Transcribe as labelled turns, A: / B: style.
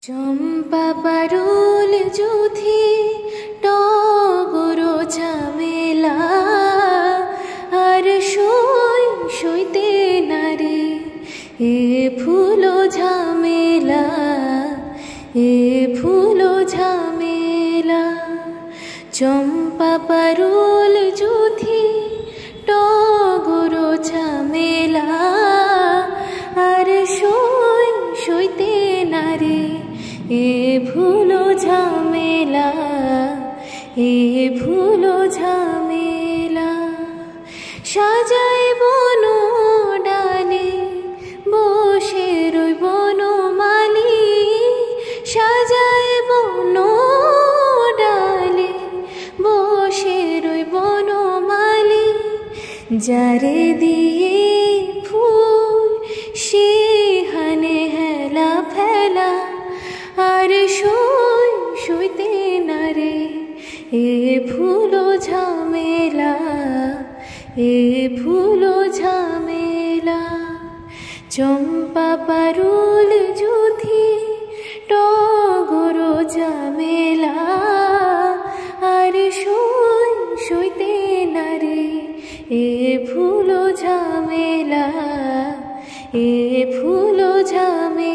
A: চম্পা পারুল যুথি টগর ঝামেলা আর সইতে নারে এ ফুলো ঝামেলা এ ফুলো ঝামেলা। চম্পা পারুল যুথি টগর ঝামেলা আর সইতে নারে এ ভুলো ঝামেলা এ ভুলো ঝামেলা। সাজাই বন ডালে বসে রই বনমালী, সাজাই বন ডালে বসে রই বনমালী। যারে দিয়ে ফুল সে হানে হেলা ফেলা আর সইতে নারে এ ভুলো ঝামেলা এ ভুলো ঝামেলা। চম্পা পারুল যুথি টগর ঝামেলা আর সইতে নারে এ ভুলো ঝামেলা এ ভুলো ঝামেলা।